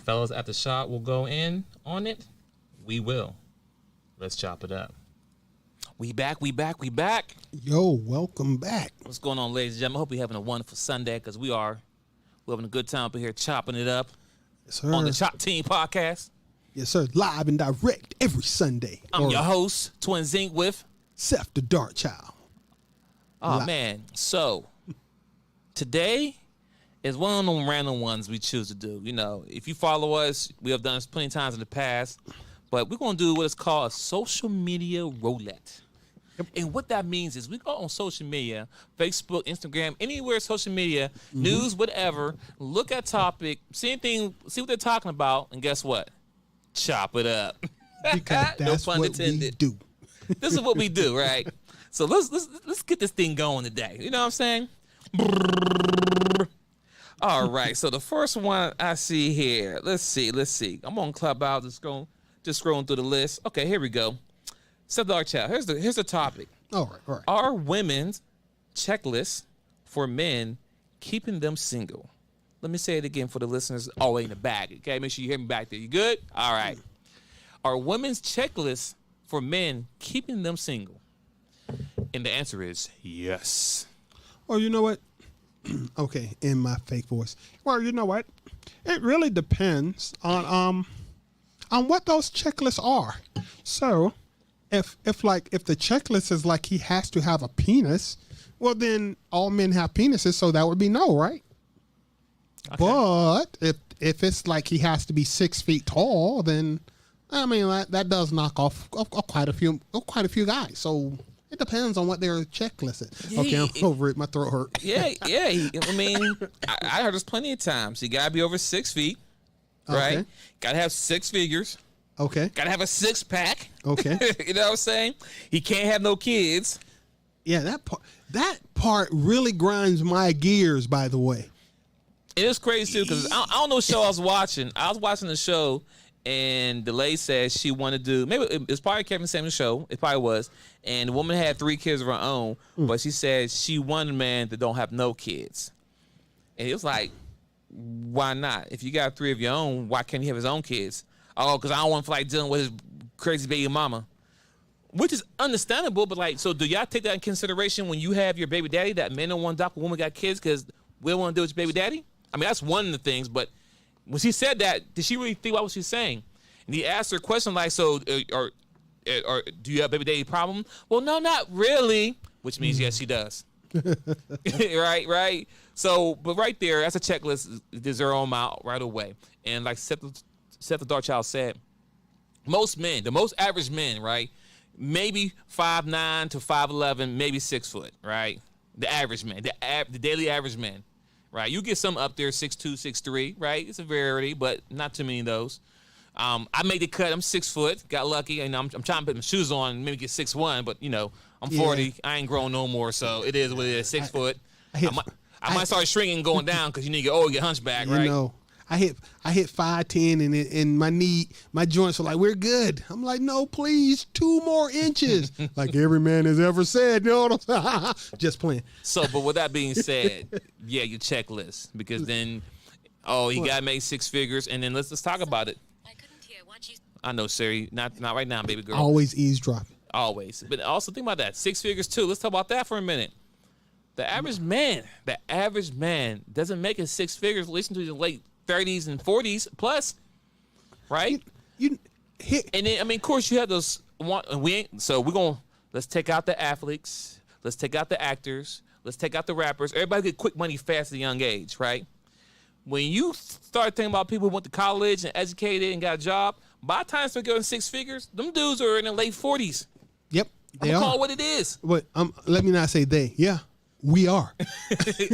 Fellas at the shop will go in on it. We will. Let's chop it up. We back. Yo, welcome back. What's going on, ladies and gentlemen? I hope you're having a wonderful Sunday because we're having a good time up here chopping it up Yes, sir. on the DaChop Team podcast. Yes, sir. Live and direct every Sunday. I'm your host, Twin Zinc with Seth the Dark Child. Oh man. So today is one of them random ones we choose to do. You know, if you follow us, we have done this plenty of times in the past, but we're gonna do what is called a social media roulette. Yep. And what that means is we go on social media, Facebook, Instagram, anywhere social media, news, whatever, look at topic, see what they're talking about, and guess what? Chop it up. Because that's no pun what intended. we do. This is what we do, right? So let's get this thing going today. You know what I'm saying? All right. So the first one I see here. Let's see. I'm on Clubhouse. Just scrolling through the list. Okay, here we go. Seth Dark Child. Here's the topic. All right. Are women's checklists for men keeping them single? Let me say it again for the listeners all the way in the back. Okay, make sure you hear me back there. You good? All right. Are women's checklists for men keeping them single? And the answer is yes. Oh, you know what? Okay, in my fake voice. Well, you know what? It really depends on what those checklists are. So, if the checklist is like he has to have a penis, well then all men have penises, so that would be no, right? Okay. But if it's like he has to be 6 feet tall, then I mean that does knock off quite a few guys. So it depends on what their checklist is. Yeah, okay, I'm over it. My throat hurt. Yeah. I mean, I heard this plenty of times. You gotta be over 6 feet, right? Okay. Gotta have 6 figures. Okay. Gotta have a 6-pack. Okay. You know what I'm saying? He can't have no kids. Yeah, that part really grinds my gears. By the way, it is crazy too because I don't know what show I was watching. I was watching the show. And the lady said she wanted to do, maybe it's probably Kevin Samuels' show. It probably was. And the woman had 3 kids of her own, but she said she wanted a man that don't have no kids. And it was like, why not? If you got 3 of your own, why can't he have his own kids? Oh, because I don't want to feel like dealing with his crazy baby mama. Which is understandable, but like, so do y'all take that in consideration when you have your baby daddy, that men don't want to dock a woman got kids because we don't want to deal with your baby daddy? I mean, that's one of the things, but when she said that, did she really think about what she was saying? And he asked her a question like, so, or do you have baby daddy problem? Well, no, not really. Which means, yes, she does. right? So, but right there, that's a checklist. There's her own out right away. And like Seth the Dark Child said, most men, the most average men, right, maybe 5'9" to 5'11", maybe 6 foot, right? The average man, the daily average man. Right, you get some up there 6'2", 6'3", right? It's a rarity, but not too many of those. I made the cut. I'm 6 foot. Got lucky. And I'm trying to put my shoes on, maybe get 6'1", but you know, I'm 40. I ain't grown no more, so it is what it is. 6 foot. I might start shrinking, and going down because you need to get hunchback, right? You know, I hit 5'10", and my joints are like, we're good. I'm like, no, please, 2 more inches. Like every man has ever said. You know what I'm saying? Just playing. So, but with that being said, yeah, your checklist, because then, you gotta make 6 figures, and then let's talk about it. I couldn't hear what you. I know, Siri, not right now, baby girl. Always eavesdropping. Always, but also think about that 6 figures too. Let's talk about that for a minute. The average man doesn't make it 6 figures. Listen to the late 30s and 40s plus, right? And then, I mean, of course, you have those. Let's take out the athletes. Let's take out the actors. Let's take out the rappers. Everybody get quick money fast at a young age, right? When you start thinking about people who went to college and educated and got a job, by the time they're getting 6 figures, them dudes are in their late 40s. Yep, I'm gonna call it what it is. But let me not say they. Yeah, we are.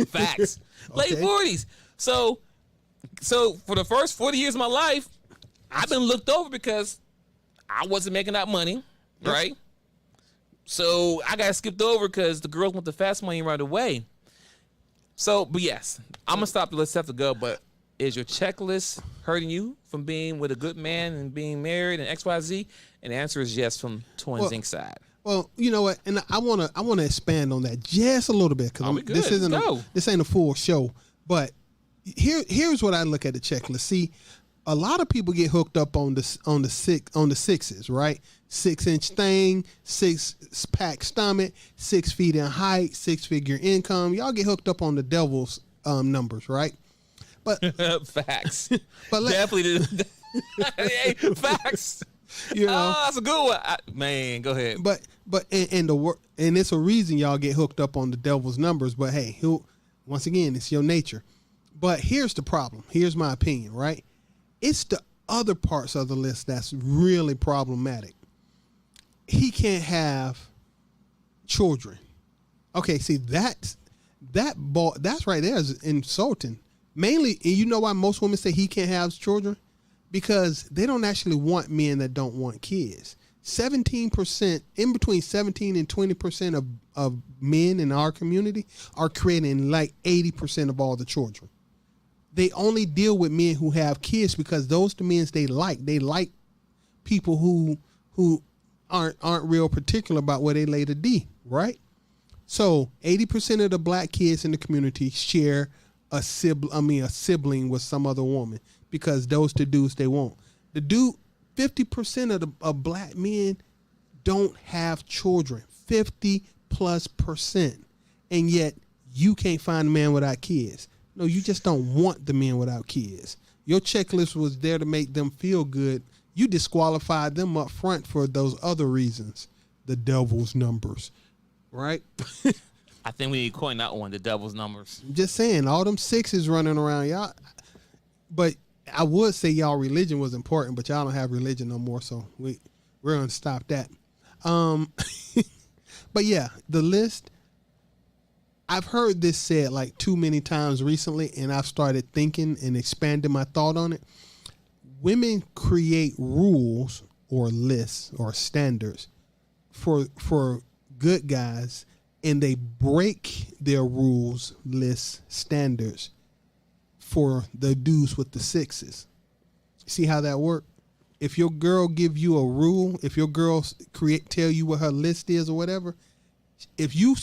Facts. Late 40s. So for the first 40 years of my life, I've been looked over because I wasn't making that money, right? So I got skipped over because the girls want the fast money right away. So, but yes, I'm going to stop to let Seth go, but is your checklist hurting you from being with a good man and being married and XYZ? And the answer is yes from Twin Zinc's side. Well, you know what, and I wanna expand on that just a little bit because this ain't a full show. But here's what I look at the checklist. See, a lot of people get hooked up on the sixes, right? 6-inch thing, 6-pack stomach, 6 feet in height, 6-figure income. Y'all get hooked up on the devil's numbers, right? But facts. But Definitely. Hey, facts. You know, oh, that's a good one. Man, go ahead. But and it's a reason y'all get hooked up on the devil's numbers. But hey, once again, it's your nature. But here's the problem. Here's my opinion, right? It's the other parts of the list that's really problematic. He can't have children. Okay, see that's right there is insulting. Mainly, and you know why most women say he can't have children? Because they don't actually want men that don't want kids. 17%, in between 17 and 20% of men in our community are creating like 80% of all the children. They only deal with men who have kids because those the men they like. They like people who aren't real particular about where they lay the D, right? So 80% of the black kids in the community share a sibling with some other woman because those the dudes they want. 50% of black men don't have children, 50+%, and yet you can't find a man without kids. No, you just don't want the men without kids. Your checklist was there to make them feel good. You disqualified them up front for those other reasons. The devil's numbers, right? I think we need to coin that one, the devil's numbers. Just saying, all them sixes running around, y'all. But I would say y'all religion was important, but y'all don't have religion no more, so we're gonna stop that. But yeah, the list. I've heard this said like too many times recently, and I've started thinking and expanding my thought on it. Women create rules or lists or standards for good guys, and they break their rules, lists, standards for the dudes with the sixes. See how that works? If your girl give you a rule, if your girl tell you what her list is or whatever, if you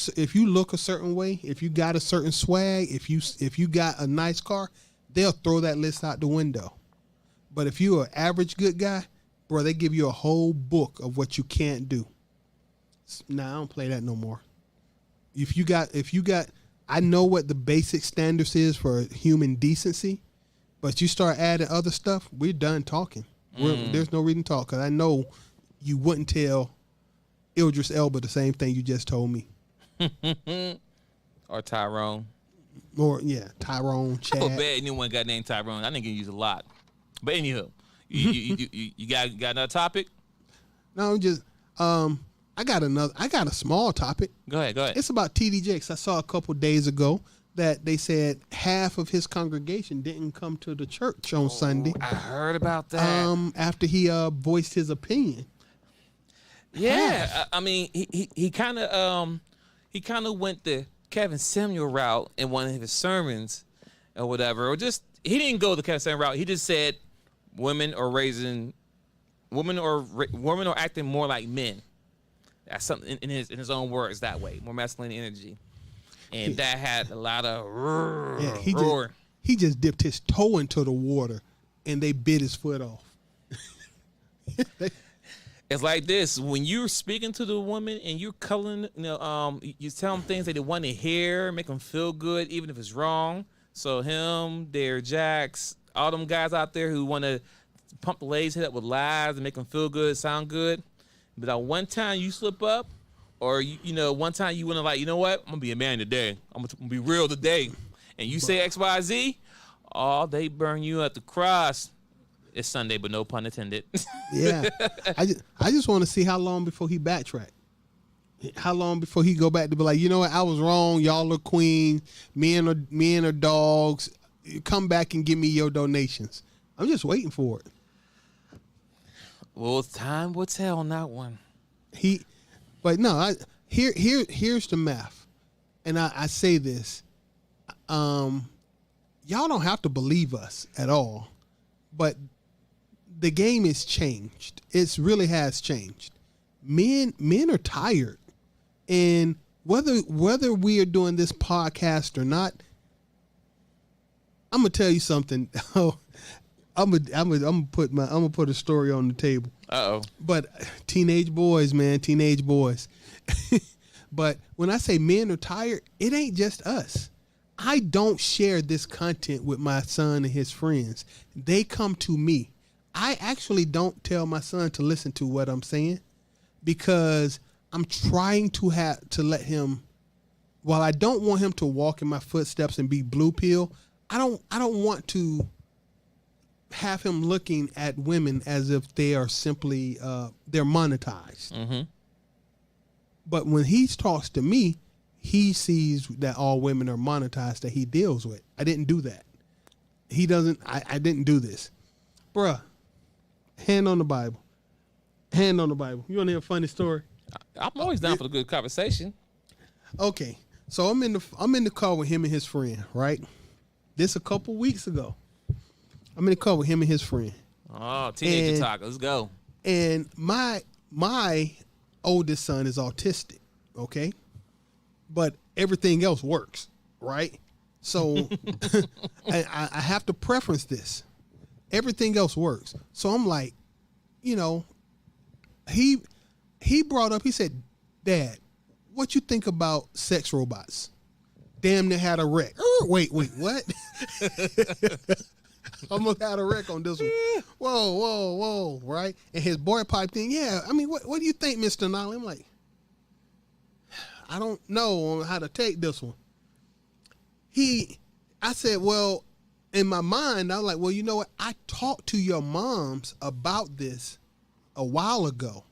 look a certain way, if you got a certain swag, if you got a nice car, they'll throw that list out the window. But if you're an average good guy, bro, they give you a whole book of what you can't do. Nah, I don't play that no more. If you got, I know what the basic standards is for human decency, but you start adding other stuff, we're done talking. There's no reason to talk because I know you wouldn't tell Idris Elba the same thing you just told me. Or Tyrone. Or, yeah, Tyrone, Chad. I feel bad anyone got named Tyrone. I didn't get used a lot. But anywho, you got another topic? No, just I got a small topic. Go ahead. It's about TD Jakes. I saw a couple days ago that they said half of his congregation didn't come to the church on Sunday. I heard about that. After he voiced his opinion. Yeah, I mean, he kind of went the Kevin Samuel route in one of his sermons or whatever, or just he didn't go the Kevin Samuel route. He just said women are acting more like men. That's something in his own words that way, more masculine energy, and that had a lot of roar. He just dipped his toe into the water, and they bit his foot off. It's like this: when you're speaking to the woman and you're coloring, you tell them things that they want to hear, make them feel good, even if it's wrong. So him, Dare Jax, all them guys out there who want to pump the ladies' head up with lies and make them feel good, sound good. But that one time you slip up, or one time you want to like, you know what? I'm gonna be a man today. I'm gonna be real today. And you say X, Y, Z, they burn you at the cross. It's Sunday, but no pun intended. Yeah, I just want to see how long before he backtrack. How long before he go back to be like, you know what? I was wrong. Y'all are queens. Men are dogs. Come back and give me your donations. I'm just waiting for it. Well, time will tell on that one. Here's the math, and I say this. Y'all don't have to believe us at all, but the game has changed. It really has changed. Men are tired, and whether we are doing this podcast or not, I'm gonna tell you something. I'm gonna put a story on the table. Uh-oh. But teenage boys, man, teenage boys. But when I say men are tired, it ain't just us. I don't share this content with my son and his friends. They come to me. I actually don't tell my son to listen to what I'm saying because I'm trying to let him, while I don't want him to walk in my footsteps and be blue pill, I don't want to have him looking at women as if they are simply they're monetized. Mm-hmm. But when he talks to me, he sees that all women are monetized that he deals with. I didn't do that. He doesn't. I didn't do this, bruh. Hand on the Bible. Hand on the Bible. You want to hear a funny story? I'm always down for a good conversation. Okay, so I'm in the car with him and his friend. Right, this a couple weeks ago. I'm in the car with him and his friend. Oh, teenager talk. Let's go. And my oldest son is autistic. Okay. But everything else works, right? So I have to preference this. Everything else works. So I'm like, he brought up, he said, Dad, what you think about sex robots? Damn near had a wreck. Wait, what? Almost had a wreck on this one. Whoa, right? And his boy piped in, yeah, I mean, what do you think, Mr. Nolly? I'm like, I don't know how to take this one. I said, well, in my mind, I was like, well, you know what? I talked to your moms about this a while ago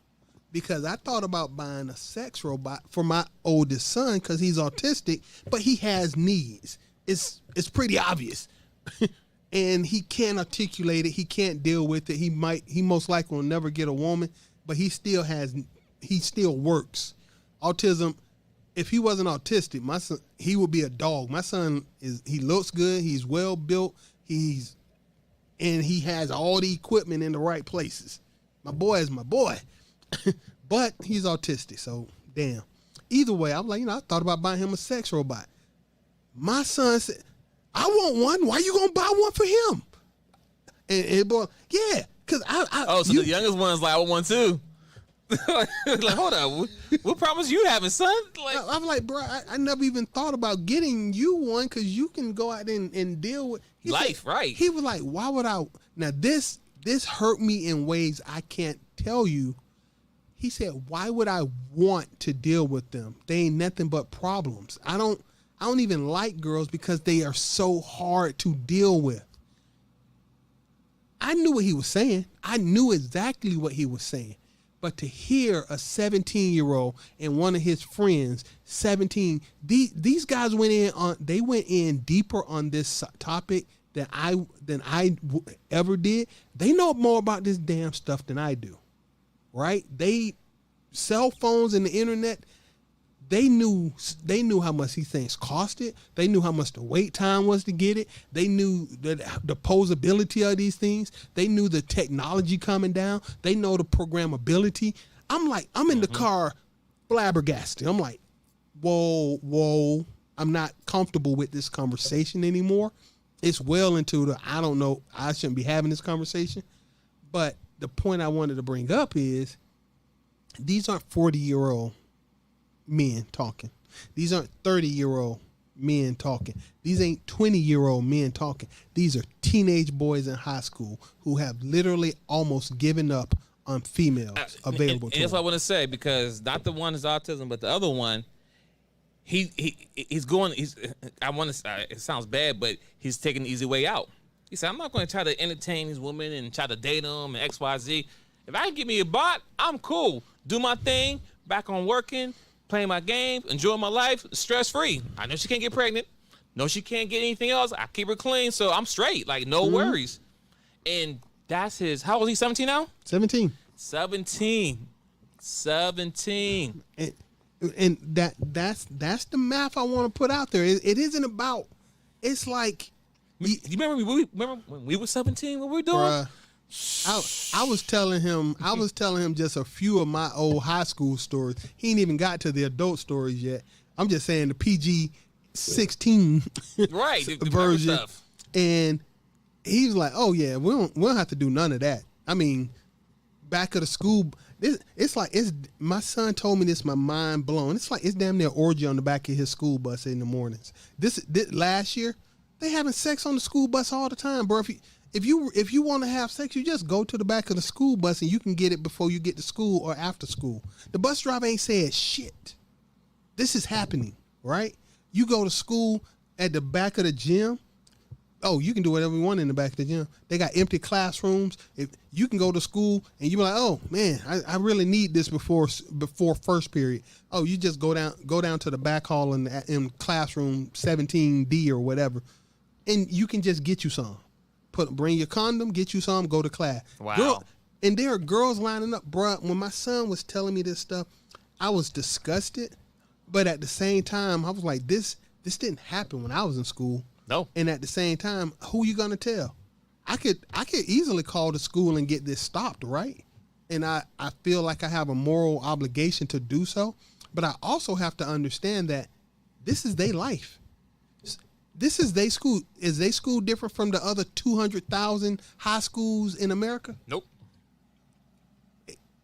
because I thought about buying a sex robot for my oldest son because he's autistic, but he has needs. It's pretty obvious. And he can't articulate it. He can't deal with it. He most likely will never get a woman, but he still works. Autism. If he wasn't autistic, my son, he would be a dog. My son he looks good. He's well built. And he has all the equipment in the right places. My boy is my boy, but he's autistic. So damn. Either way, I'm like, I thought about buying him a sex robot. My son said, I want one. Why you gonna buy one for him? And boy, yeah, because the youngest one's like, I want one too. Like, hold on, what problems you having, son? Like, I'm like, bro, I never even thought about getting you one because you can go out and deal with life, right? He was like, why would I? Now this hurt me in ways I can't tell you. He said, why would I want to deal with them? They ain't nothing but problems. I don't even like girls because they are so hard to deal with. I knew what he was saying. I knew exactly what he was saying. But to hear a 17-year-old and one of his friends, 17, these guys went in deeper on this topic than I ever did. They know more about this damn stuff than I do, right? Cell phones and the internet. They knew how much these things costed. They knew how much the wait time was to get it. They knew the posability of these things. They knew the technology coming down. They know the programmability. I'm in the car flabbergasted. I'm like, whoa. I'm not comfortable with this conversation anymore. It's well into I don't know, I shouldn't be having this conversation. But the point I wanted to bring up is these aren't 40-year-old men talking. These aren't 30-year-old men talking. These ain't 20-year-old men talking. These are teenage boys in high school who have literally almost given up on females available to them. That's what I want to say, because not the one is autism, but the other one, he's going. It sounds bad, but he's taking the easy way out. He said, I'm not going to try to entertain these women and try to date them and X, Y, Z. If I can get me a bot, I'm cool. Do my thing, back on working, playing my game, enjoying my life, stress-free. I know she can't get pregnant. No, she can't get anything else. I keep her clean, so I'm straight. Like, no worries. And that's his, how old is he, 17 now? 17. 17. And that's the math I want to put out there. It isn't about, it's like. You remember when we were 17, what we were doing? Bruh, I was telling him just a few of my old high school stories. He ain't even got to the adult stories yet. I'm just saying the PG-16 right, version. stuff. And he was like, "Oh yeah, we don't have to do none of that." I mean, back of the school, it's like my son told me this, my mind blown. It's like it's damn near orgy on the back of his school bus in the mornings. This last year, they having sex on the school bus all the time, bro. If you want to have sex, you just go to the back of the school bus and you can get it before you get to school or after school. The bus driver ain't said shit. This is happening, right? You go to school at the back of the gym. Oh, you can do whatever you want in the back of the gym. They got empty classrooms. If you can go to school and you be like, oh man, I really need this before first period. Oh, you just go down to the back hall in classroom 17D or whatever, and you can just get you some. Bring your condom, get you some, go to class. Wow. And there are girls lining up, bruh. When my son was telling me this stuff, I was disgusted, but at the same time, I was like, this didn't happen when I was in school. No. And at the same time, who you gonna tell? I could easily call the school and get this stopped, right? And I feel like I have a moral obligation to do so, but I also have to understand that this is their life. This is their school. Is their school different from the other 200,000 high schools in America? Nope.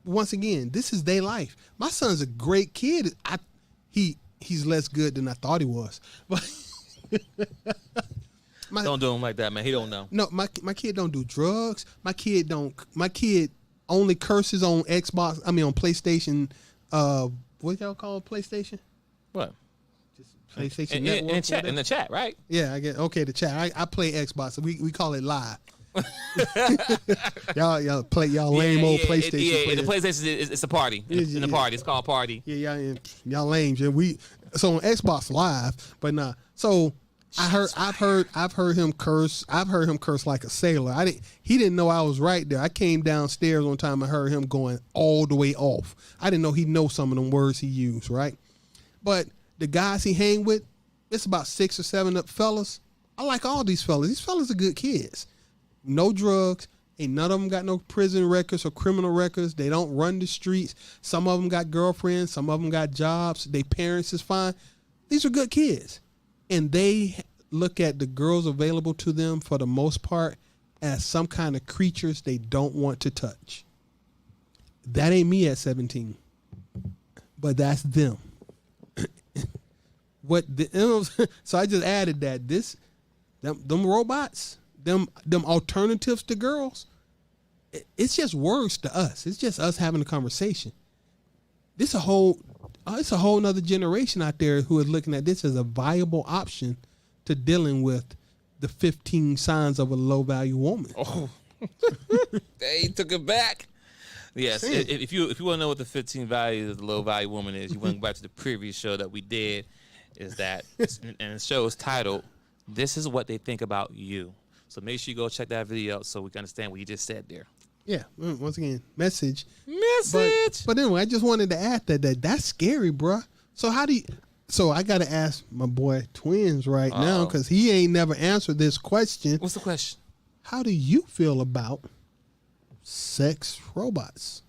Once again, this is their life. My son's a great kid. He's less good than I thought he was. But don't do him like that, man. He don't know. No, my kid don't do drugs. My kid only curses on Xbox. I mean on PlayStation. What y'all call it, PlayStation? What? PlayStation Network. In the chat, right? Yeah, I get the chat. I play Xbox. We call it live. y'all play lame old PlayStation. Yeah, the PlayStation it's a party. It's in the party. It's called party. Yeah, y'all lame. So on Xbox Live, but nah. So I've heard him curse. I've heard him curse like a sailor. He didn't know I was right there. I came downstairs one time and heard him going all the way off. I didn't know he knows some of them words he used, right? But the guys he hang with, it's about 6 or 7 up fellas. I like all these fellas. These fellas are good kids. No drugs. Ain't none of them got no prison records or criminal records. They don't run the streets. Some of them got girlfriends. Some of them got jobs. Their parents is fine. These are good kids. And they look at the girls available to them for the most part as some kind of creatures they don't want to touch. That ain't me at 17. But that's them. So I just added that them robots, them alternatives to girls, it's just words to us. It's just us having a conversation. It's a whole nother generation out there who is looking at this as a viable option to dealing with the 15 signs of a low value woman. Oh, they took it back. Yes, if you want to know what the 15 values of the low value woman is, you want to go back to the previous show that we did. Is that and the show is titled "This Is What They Think About You." So make sure you go check that video out so we can understand what you just said there. Yeah, once again, message. But anyway, I just wanted to add that's scary, bruh. So So I got to ask my boy Twins right now because he ain't never answered this question. What's the question? How do you feel about sex robots?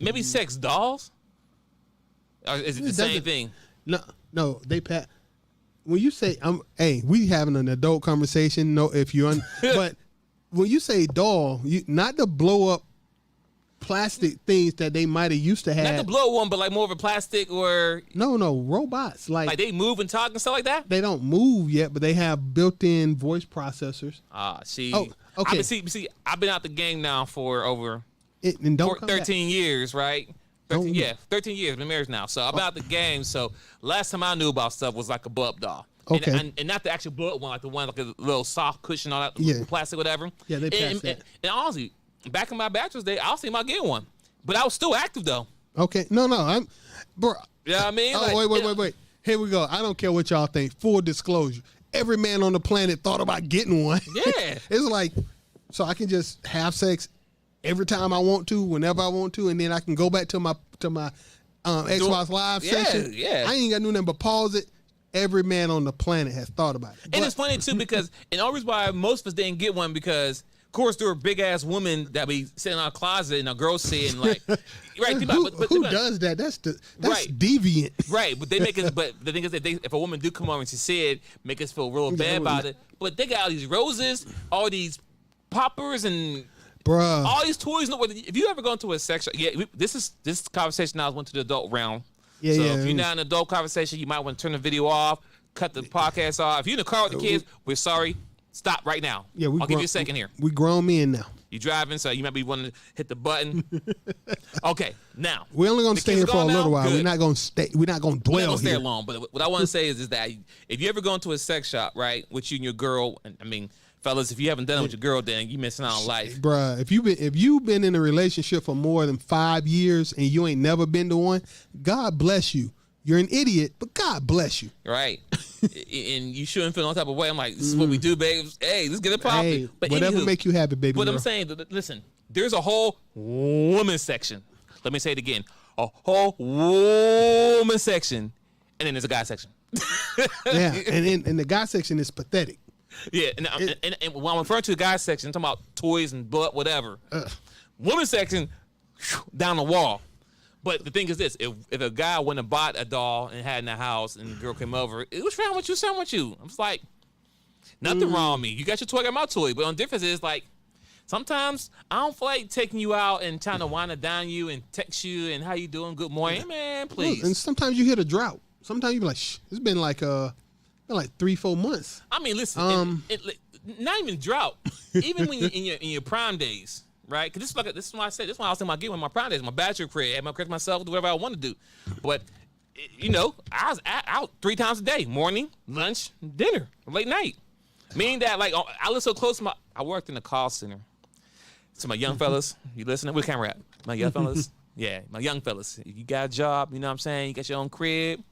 Maybe sex dolls? Or is it the same thing? No, when you say we having an adult conversation. No, but when you say doll, not the blow up plastic things that they might have used to have. Not the blow one, but like more of a plastic or no robots like they move and talk and stuff like that. They don't move yet, but they have built-in voice processors. See. Oh, okay. See, I've been out the game now for over 13 years, right? 13 years. Been married now, so I'm out the game. So last time I knew about stuff was like a blow-up doll. Okay. And not the actual blow-up one, like the one like a little soft cushion, all that plastic, whatever. Yeah, they passed that. And honestly, back in my bachelor's day, I was thinking about getting one, but I was still active though. Okay, no, bro. You know what I mean? Wait. Here we go. I don't care what y'all think. Full disclosure: every man on the planet thought about getting one. Yeah. It's like, so I can just have sex every time I want to, whenever I want to, and then I can go back to my Xbox Live session. Yeah. I ain't got to do nothing but pause it. Every man on the planet has thought about it. And it's funny too because, and the only reason why most of us didn't get one because Of course, there were big ass women that be sitting in our closet and a girl saying like, right? Who does that? That's Right. deviant. Right, but they make us. But the thing is that if a woman do come over and she said, make us feel real bad about it. But they got all these roses, all these poppers, and Bruh. all these toys. If you ever go into a sex shop, this conversation now went to the adult realm. Yeah, so yeah. if you're not in an adult conversation, you might want to turn the video off, cut the podcast off. If you're in the car with the kids, we're sorry. Stop right now. Yeah, I'll give you a second here. We grown men now. You're driving, so you might be wanting to hit the button. Okay, now We're only gonna stay here for a little while. Good. We're not gonna stay. We're not gonna We're not dwell gonna stay here. long, but what I want to say is that if you ever go into a sex shop, right, with you and your girl, and I mean, fellas, if you haven't done it with your girl, then you missing out on life. Bruh, if you've been in a relationship for more than 5 years and you ain't never been to one, God bless you. You're an idiot, but God bless you. Right. And you shouldn't feel no type of way. I'm like, this is what we do, babe. Hey, let's get it popping. Hey, But whatever anywho, make you happy, baby. But girl. I'm saying, listen, there's a whole woman section. Let me say it again. A whole woman section. And then there's a guy section. Yeah, and the guy section is pathetic. Yeah, and when I'm referring to the guy section, I'm talking about toys and butt, whatever. Woman section, down the wall. But the thing is this: if a guy went and bought a doll and had it in the house, and the girl came over, what's wrong with you? What's wrong with you? I'm just like, nothing wrong with me. You got your toy, I got my toy. But the difference is like, sometimes I don't feel like taking you out and trying to wind it down you and text you and how you doing, good morning, man, please. And sometimes you hit a drought. Sometimes you be like, shh, it's been like 3-4 months. I mean, listen, not even drought. Even when you're in your prime days. Right, because this is why I said this. Is why I was thinking about getting my prime days, my bachelor career, have my career myself, do whatever I want to do. But I was out 3 times a day: morning, lunch, dinner, late night. Meaning that like I live so close to I worked in the call center. So my young fellas, you listening? Where camera at? My young fellas, yeah, my young fellas. You got a job, you know what I'm saying? You got your own crib.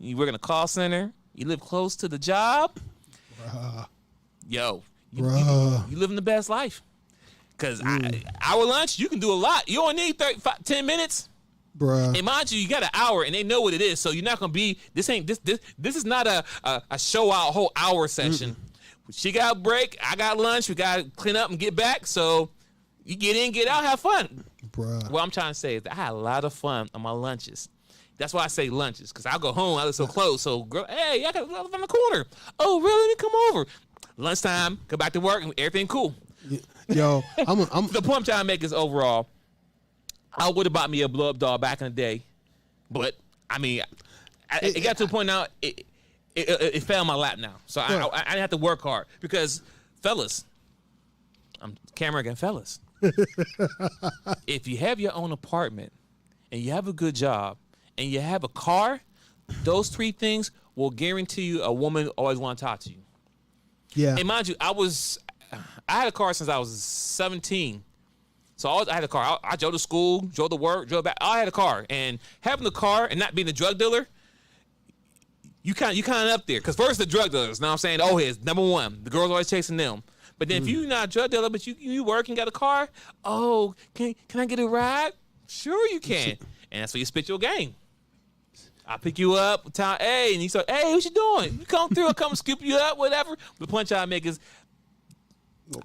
You work in a call center. You live close to the job. Yo, you living the best life. Because our lunch, you can do a lot. You only need 10 minutes. Bruh. And mind you, you got an hour, and they know what it is. So you're not going to be, this is not a show out whole hour session. She got a break. I got lunch. We got to clean up and get back. So you get in, get out, have fun. Bruh. What I'm trying to say is that I had a lot of fun on my lunches. That's why I say lunches, because I'll go home. I live so close. So, girl, hey, I got love in the corner. Oh, really? Let me come over. Lunchtime, go back to work, and everything cool. Yo, I'm The point I'm trying to make is overall, I would have bought me a blow up doll back in the day, but I mean, it got to a point now it fell in my lap now, so I didn't have to work hard because fellas, I'm camera again, fellas. If you have your own apartment and you have a good job and you have a car, those 3 things will guarantee you a woman always want to talk to you. Yeah. And mind you, I had a car since I was 17. So I had a car. I drove to school, drove to work, drove back. I had a car. And having a car and not being a drug dealer, you kind of up there. Because first the drug dealers, know what I'm saying? Oh, here's number 1. The girls always chasing them. But then if you're not a drug dealer, but you work and got a car, oh, can I get a ride? Sure you can. And that's where you spit your game. I pick you up, town A, and you say, hey, what you doing? You come through, I'll come scoop you up, whatever. The point I make is,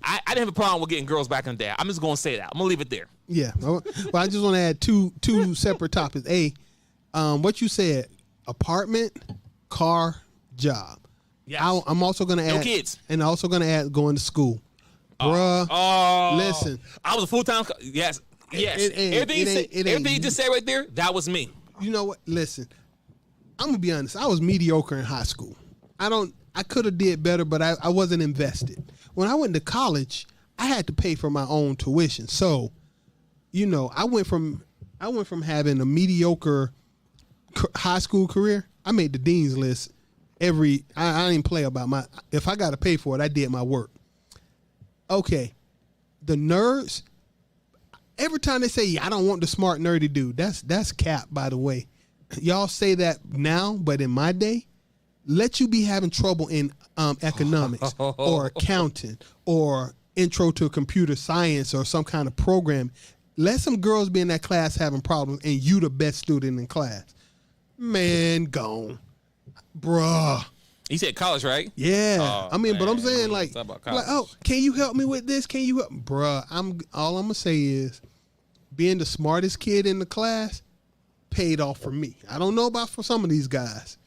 I didn't have a problem with getting girls back in the day. I'm just going to say that. I'm going to leave it there. Yeah. Well, I just want to add two separate topics. What you said, apartment, car, job. Yes. I'm also going to add. No kids. And also going to add going to school. Bruh. Listen. I was a full-time. Yes. Everything you just said right there, that was me. You know what? Listen. I'm going to be honest. I was mediocre in high school. I could have did better, but I wasn't invested. When I went to college, I had to pay for my own tuition. So, I went from having a mediocre high school career. I made the dean's list I didn't play about if I got to pay for it, I did my work. Okay. The nerds, every time they say, I don't want the smart nerdy dude, that's cap, by the way. Y'all say that now, but in my day, let you be having trouble in economics or accounting or intro to computer science or some kind of program. Let some girls be in that class having problems and you the best student in class. Man, gone. Bruh. He said college, right? Yeah, Oh, I mean, but I'm man, saying we like, talk about college. oh, can you help me with this? Can you help, bruh? All I'm gonna say is, being the smartest kid in the class paid off for me. I don't know about for some of these guys,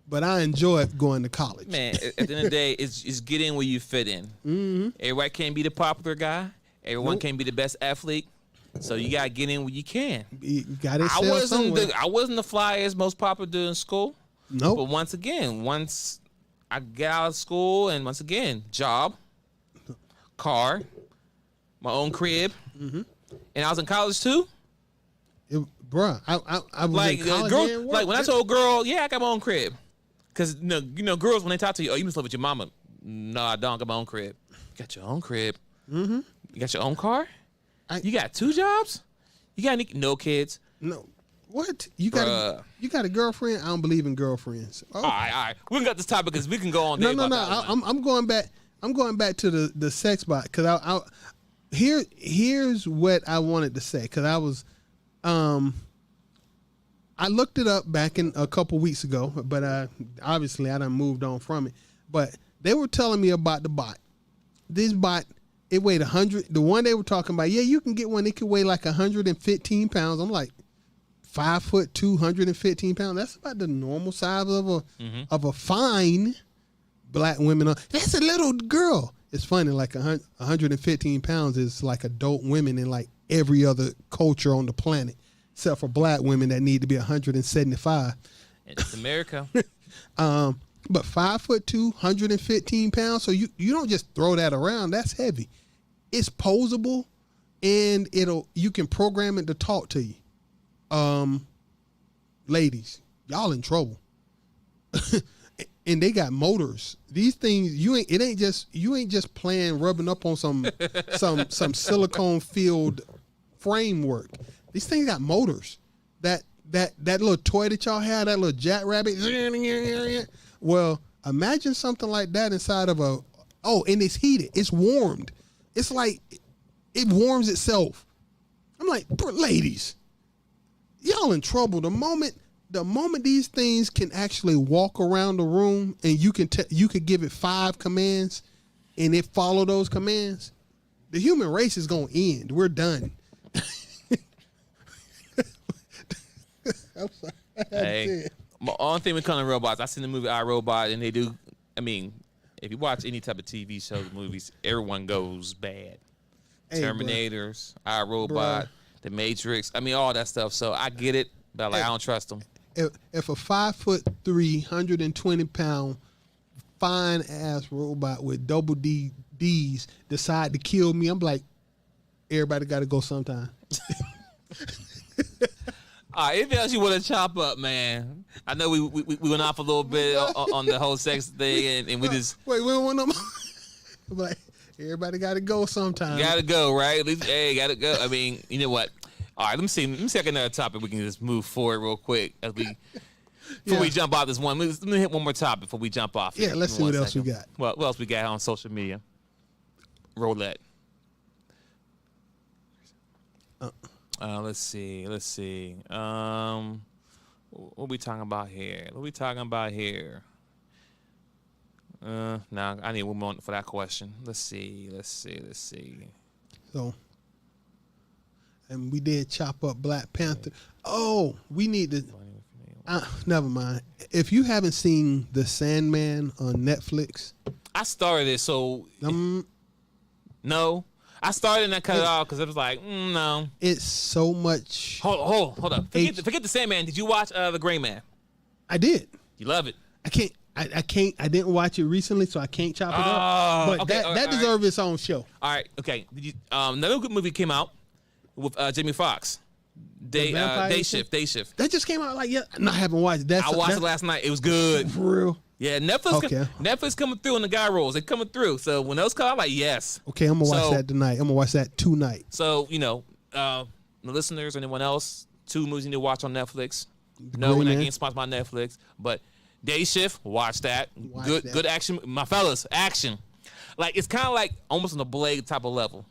but I enjoyed going to college. Man, at the end of the day, it's get in where you fit in. Mm-hmm. Everybody can't be the popular guy. Everyone can't be the best athlete. So you gotta get in where you can. You got it. I wasn't the flyest, most popular dude in school. Nope. But once I get out of school, and once again, job, car, my own crib, and I was in college too. Bruh, I was Like in college girl, and work. like when I told a girl, yeah, I got my own crib, because you know, girls when they talk to you, oh, you must live with your mama. No, I don't. I got my own crib. You got your own crib. Mm-hmm. You got your own car. You got 2 jobs. You got no kids. No. What? You got a girlfriend? I don't believe in girlfriends. Oh. All right. We can got this topic because we can go on. No. I'm going back. I'm going back to the sex bot because here's what I wanted to say because I was I looked it up back in a couple weeks ago, but obviously I done moved on from it. But they were telling me about the bot. This bot, it weighed 100. The one they were talking about, yeah, you can get one. It could weigh like 115 pounds. I'm like, 5'2", 215 pounds. That's about the normal size of a fine black woman. That's a little girl. It's funny, like 115 pounds is like adult women in like every other culture on the planet, except for black women that need to be 175. It's America. But 5'2", 115 pounds. So you don't just throw that around. That's heavy. It's posable, and you can program it to talk to you. Ladies, y'all in trouble. And they got motors. These things you ain't just playing rubbing up on some silicone filled framework. These things got motors. That little toy that y'all had, that little jackrabbit. Well, imagine something like that inside of and it's heated. It's warmed. It's like it warms itself. I'm like, ladies, y'all in trouble. The moment these things can actually walk around the room and you could give it 5 commands and it follow those commands, the human race is gonna end. We're done. I'm sorry. Hey, my only thing with kind of robots, I seen the movie I, Robot, and they do. I mean, if you watch any type of TV shows, movies, everyone goes bad. Hey, Terminators, I, Robot, The Matrix. I mean, all that stuff. So I get it, but I don't trust them. If a 5'3", 120-pound fine ass robot with double D's decide to kill me, I'm like, everybody got to go sometime. All right, anything else you want to chop up, man? I know we went off a little bit on the whole sex thing, and we just wait. We don't want no more. Like, everybody got to go sometime. Got to go, right? At least, hey, got to go. I mean, you know what? All right, let me see another topic. We can just move forward real quick as before we jump off this one. Let me hit one more topic before we jump off. Yeah, let's see what else we got. Well, what else we got on social media? Roulette. Let's see. What we talking about here? Nah, I need one more for that question. Let's see. So, and we did chop up Black Panther. Oh, we need to. Never mind. If you haven't seen The Sandman on Netflix, I started it. So no. I started and I cut it off because it was like, no. It's so much. Hold up. Forget the Sandman. Did you watch The Gray Man? I did. You love it. I can't. I didn't watch it recently, so I can't chop it up. But okay, that deserves its own show. All right. Okay. Did you? Another good movie came out with Jamie Foxx. Day Shift. That just came out like No, I haven't watched that. I watched it last night. It was good. For real. Yeah, Netflix coming through in the guy roles. They coming through. So when those come, I'm like, yes. Okay, I'm gonna watch that tonight. I'm gonna watch that tonight. So the listeners, anyone else, 2 movies you need to watch on Netflix. No, we're not getting sponsored by Netflix, but Day Shift, watch that. Good action, my fellas, action. Like it's kind of like almost on the Blade type of level.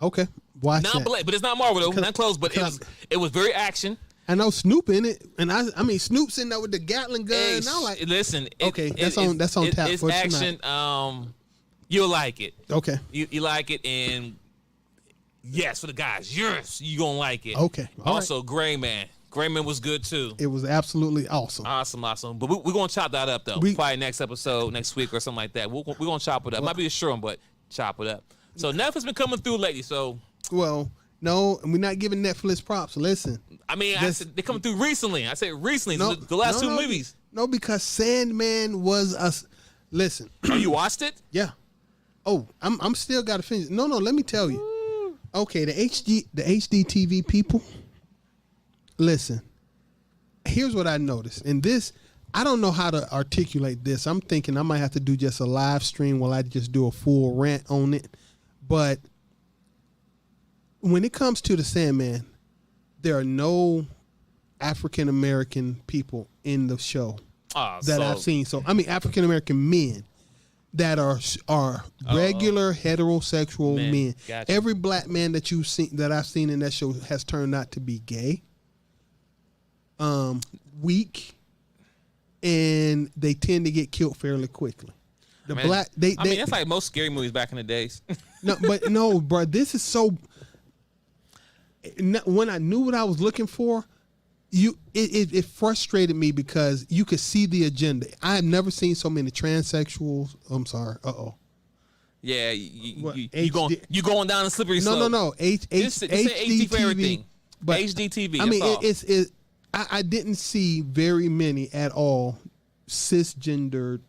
Okay, watch not that. Blade, but it's not Marvel though, not close. But it was very action. I know Snoop in it, and I mean Snoop's in there with the Gatling gun. Hey, and I'm like, listen. that's on tap it's for action. tonight. You'll like it. Okay. You like it, and yes, for the guys, yes, you gonna like it. Okay. All Also, Gray Man. Gray Man was good too. It was absolutely awesome. Awesome. But we're gonna chop that up though. Probably next episode, next week or something like that. We're gonna chop it up. Might be a short one, but chop it up. So Netflix been coming through lately. So no, we're not giving Netflix props. Listen, I mean, I said they coming through recently. I said recently. No, the last two movies. No, because Sandman was us. Listen. Oh, you watched it? Yeah. Oh, I'm still got to finish. No, let me tell you. Okay, the HD TV people. Listen. Here's what I noticed, and this I don't know how to articulate this. I'm thinking I might have to do just a live stream while I just do a full rant on it. But when it comes to the Sandman, there are no African American people in the show that I've seen. So I mean African American men that are regular heterosexual men. Gotcha. Every black man that you've seen that I've seen in that show has turned out to be gay, weak, and they tend to get killed fairly quickly. I mean, that's like most scary movies back in the days. No, bro, this is so. When I knew what I was looking for, it frustrated me because you could see the agenda. I have never seen so many transsexuals. I'm sorry. Yeah, you going down a slippery slope. No. HD for everything. But HDTV. I mean, I didn't see very many at all cisgendered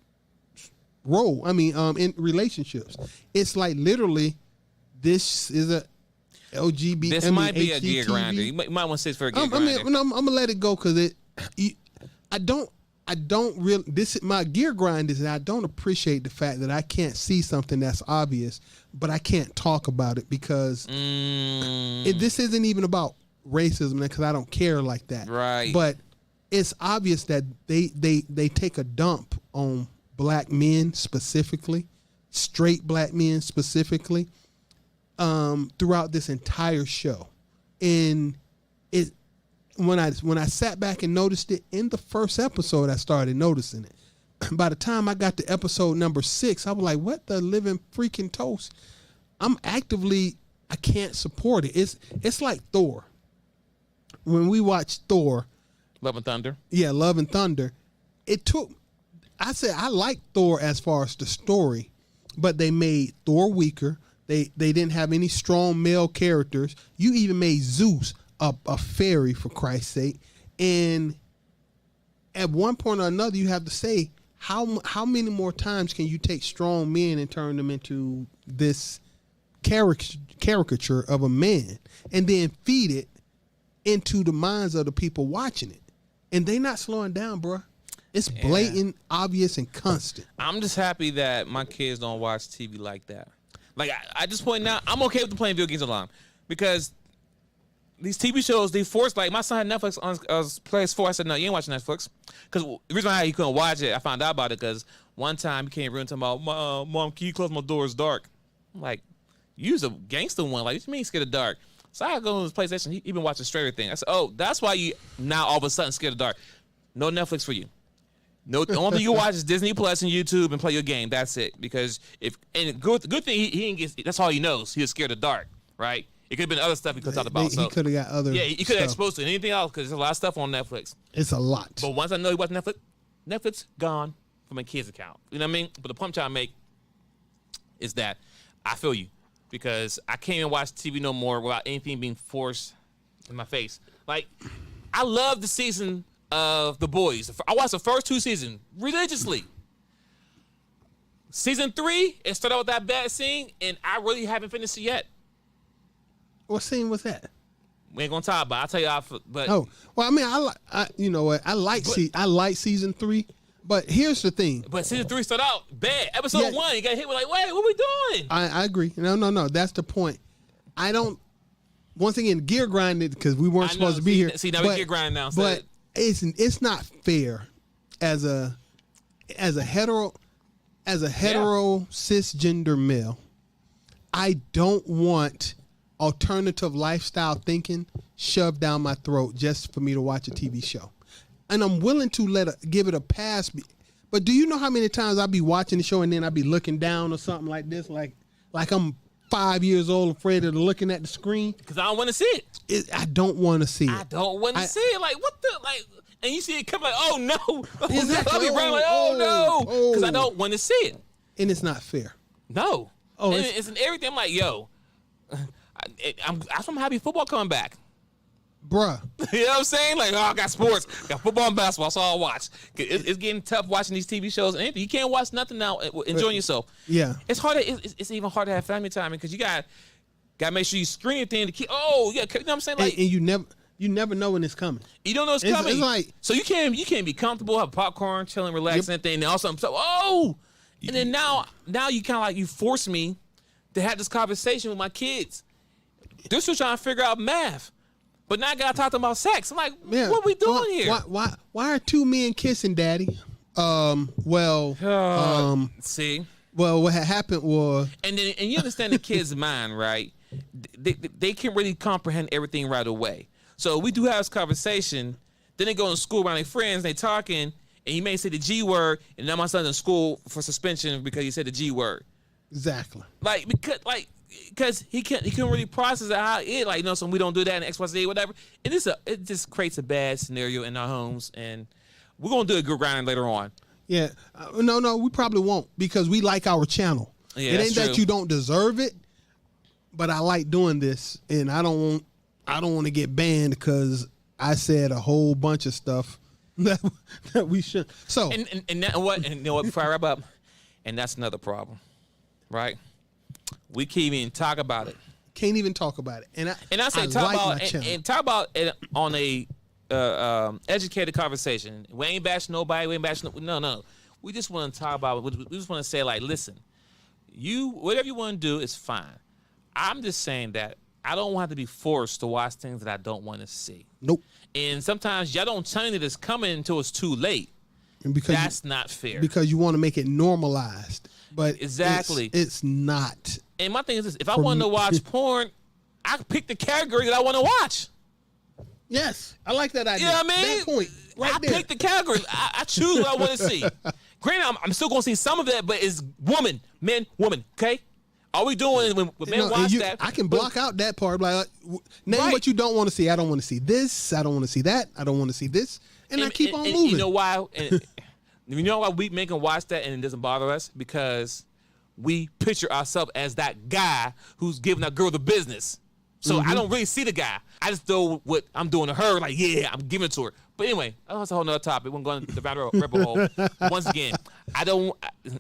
role. I mean, in relationships, it's like literally, this is a LGBT. This might be a gear grinder. You might want to say it's for a gear grinder. I'm gonna let it go because I don't really. This is my gear grind is that I don't appreciate the fact that I can't see something that's obvious, but I can't talk about it because this isn't even about racism because I don't care like that. Right. But it's obvious that they take a dump on black men specifically, straight black men specifically, throughout this entire show. And when I sat back and noticed it in the first episode, I started noticing it. By the time I got to episode number 6, I was like, what the living freaking toast? I can't support it. It's like Thor. When we watched Thor, Love and Thunder. Yeah, Love and Thunder. I said I like Thor as far as the story, but they made Thor weaker. They didn't have any strong male characters. You even made Zeus a fairy, for Christ's sake. And at one point or another, you have to say, how many more times can you take strong men and turn them into this caricature of a man and then feed it into the minds of the people watching it? And they not slowing down, bro. It's blatant, obvious, and constant. I'm just happy that my kids don't watch TV like that. Like, I just point out, I'm okay with them playing video games online because these TV shows, they force, like, my son had Netflix on PS4. I said, no, you ain't watching Netflix. Because the reason why he couldn't watch it, I found out about it because one time he came in talking about, Mom, can you close my door? It's dark. I'm like, you's a gangster one. Like, what you mean scared of dark? So I go on his PlayStation. He been watching Stranger Things. I said, oh, that's why you now all of a sudden scared of dark. No Netflix for you. No, the only thing you watch is Disney Plus and YouTube and play your game. That's it. Because good thing he didn't get. That's all he knows. He was scared of dark, right? It could have been other stuff he could have talked about. He could have got other. Yeah, he could have exposed to anything else because there's a lot of stuff on Netflix. It's a lot. But once I know he watched Netflix gone from my kid's account. You know what I mean? But the point I'm trying to make is that I feel you because I can't even watch TV no more without anything being forced in my face. Like, I love the season of The Boys. I watched the first 2 seasons religiously. Season 3, it started with that bad scene, and I really haven't finished it yet. What scene was that? We ain't gonna talk about it. I'll tell you but I mean, I like season 3, but here's the thing. But season 3 started out bad. Episode 1, you got hit with like, wait, what we doing? I agree. No. That's the point. I don't. Once again, gear grinded because we weren't supposed to be here. See, now we gear grinding now. But it's not fair as a hetero cisgender male. I don't want alternative lifestyle thinking shoved down my throat just for me to watch a TV show. And I'm willing to give it a pass. But do you know how many times I be watching the show and then I be looking down or something like this, like I'm 5 years old, afraid of looking at the screen? Because I don't want to see it. I don't want to see it. I don't want to see it. Like, what the, like, and you see it come like, oh no. Exactly. I'll be running like, oh no. Because I don't want to see it. And it's not fair. No. Oh, and it's in everything. I'm like, yo, I'm happy football coming back. Bruh. You know what I'm saying? Like, oh, I got sports, got football and basketball, so I'll watch. It's getting tough watching these TV shows. And you can't watch nothing now, enjoying yourself. Yeah. It's hard. It's even hard to have family time because you got to make sure you screen your thing to keep. Oh, yeah, you know what I'm saying? Like, and you never know when it's coming. You don't know it's coming. It's like, so you can't be comfortable, have popcorn, chilling, relaxing, and then also and then now you kind of like you force me to have this conversation with my kids. They're still trying to figure out math. But now I gotta talk to them about sex. I'm like, what are we doing here? Why are two men kissing, Daddy? See. Well, what had happened was, and you understand the kid's mind, right? They can't really comprehend everything right away. So we do have this conversation. Then they go to school around their friends. They talking, and he may say the G word, and now my son's in school for suspension because he said the G word. Exactly. Because he couldn't really process it how it like so we don't do that in X, Y, Z, whatever. And it just creates a bad scenario in our homes, and we're gonna do a good grind later on. Yeah, no, we probably won't because we like our channel. Yeah, it that's ain't true. that you don't deserve it, but I like doing this, and I don't want to get banned because I said a whole bunch of stuff that we should. So and what before I wrap up, and that's another problem, right? We can't even talk about it. Can't even talk about it. And I say talk about it on a educated conversation. We ain't bashing nobody. We ain't bashing no. We just want to talk about it. We just want to say, like, listen, whatever you want to do is fine. I'm just saying that I don't want to be forced to watch things that I don't want to see. Nope. And sometimes y'all don't tell me that it's coming until it's too late. And because that's not fair. Because you want to make it normalized. But exactly. It's not. And my thing is this, if I want to watch porn, I pick the category that I want to watch. Yes. I like that idea. You know what I mean? That point. Right I there. pick the category. I choose what I want to see. Granted, I'm still going to see some of that, but it's woman, men, woman, okay? All we doing is when men watch that. I can block out that part. Like, name Right. what you don't want to see. I don't want to see this. I don't want to see that. I don't want to see this. And I keep on moving. You know why? You know why we make them watch that and it doesn't bother us? Because we picture ourselves as that guy who's giving that girl the business. So I don't really see the guy. I just know what I'm doing to her. Like, yeah, I'm giving it to her. But anyway, that's a whole nother topic. We're going to the rabbit hole. Once again, I don't.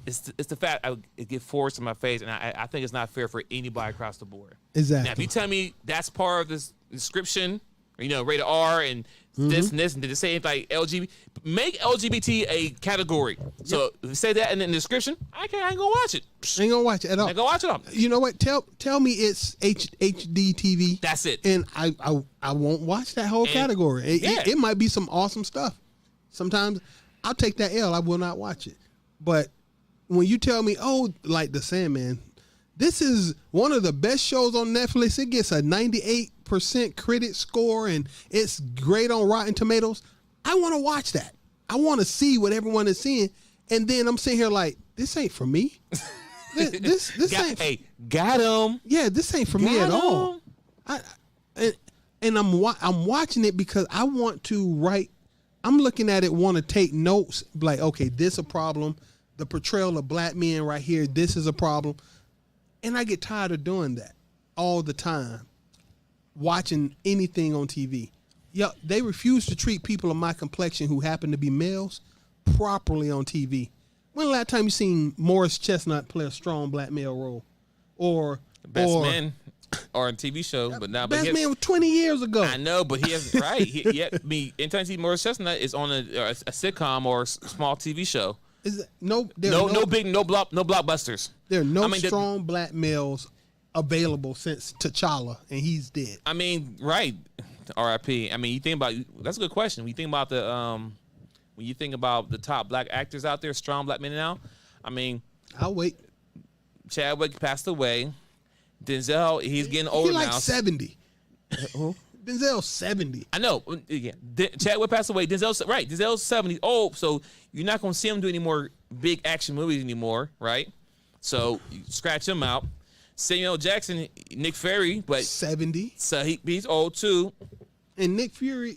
It's the fact it get forced in my face, and I think it's not fair for anybody across the board. Exactly. Now, if you tell me that's part of this description, rated R and this and this, and they say like LGBT, make LGBT a category. So if you say that in the description, I ain't gonna watch it. Ain't gonna watch it at all. I ain't gonna watch it all. You know what? Tell me it's HD TV. That's it. And I won't watch that whole category. It might be some awesome stuff. Sometimes I'll take that L. I will not watch it. But when you tell me, like The Sandman, this is one of the best shows on Netflix. It gets a 98% critic score and it's great on Rotten Tomatoes. I want to watch that. I want to see what everyone is seeing. And then I'm sitting here like, this ain't for me. This ain't. Hey, got him. Yeah, this ain't for me at all. I'm watching it because I want to write. I'm looking at it, want to take notes. Like, okay, this a problem. The portrayal of black men right here. This is a problem. And I get tired of doing that all the time, watching anything on TV. Yeah, they refuse to treat people of my complexion who happen to be males properly on TV. When the last time you seen Morris Chestnut play a strong black male role? Or Best Man or a TV show, but now Best Man was 20 years ago. I know, but he has right. Anytime you see Morris Chestnut is on a sitcom or a small TV show. Is no blockbusters. There are no strong black males available since T'Challa, and he's dead. I mean, right. R.I.P. I mean, you think about that's a good question. When you think about the top black actors out there, strong black men now. I mean, I'll wait. Chadwick passed away. Denzel, he's getting older He like now. 70. Who? Denzel's 70. I know. Yeah, Chadwick passed away. Denzel's 70 old, so you're not gonna see him do any more big action movies anymore, right? So you scratch him out. Samuel Jackson, Nick Fury, but 70. so he's old too. And Nick Fury,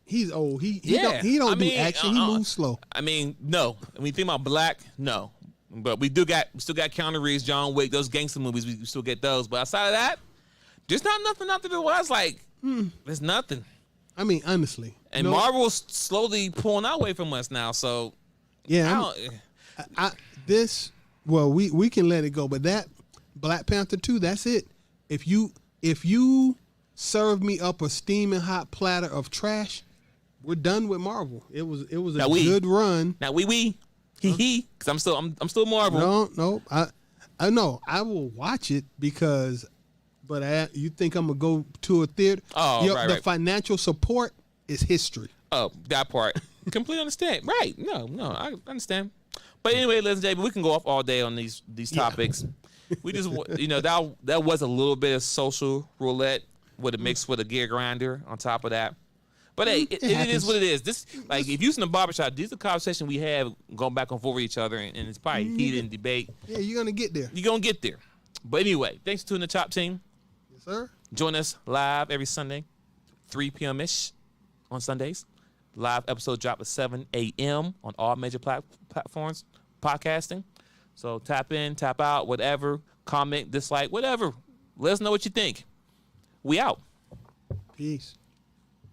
he's old. He Yeah. don't I mean, do action. He moves slow. I mean, no. When you think about Black, no. But we still got Keanu Reeves, John Wick, those gangster movies. We still get those. But outside of that, there's not nothing out there that was like. There's nothing. I mean, honestly. And Marvel's slowly pulling away from us now. So yeah, we can let it go. But that Black Panther 2, that's it. If you serve me up a steaming hot platter of trash, we're done with Marvel. It was a good run. Now he because I'm still Marvel. No, I know I will watch it because, but you think I'm gonna go to a theater? Oh, right. The financial support is history. Oh, that part. Completely understand. Right? No, I understand. But anyway, ladies and gentlemen, we can go off all day on these topics. We just that was a little bit of social roulette with a mix with a gear grinder on top of that. But hey, it is what it is. This if you're in the barbershop, these are conversations we have going back and forth with each other, and it's probably heated in debate. Yeah, you're gonna get there. You're gonna get there. But anyway, thanks to the DaChop Team. Yes, sir. Join us live every Sunday, 3 p.m. ish on Sundays. Live episode drop at 7 a.m. on all major platforms, podcasting. So tap in, tap out, whatever, comment, dislike, whatever. Let us know what you think. We out. Peace.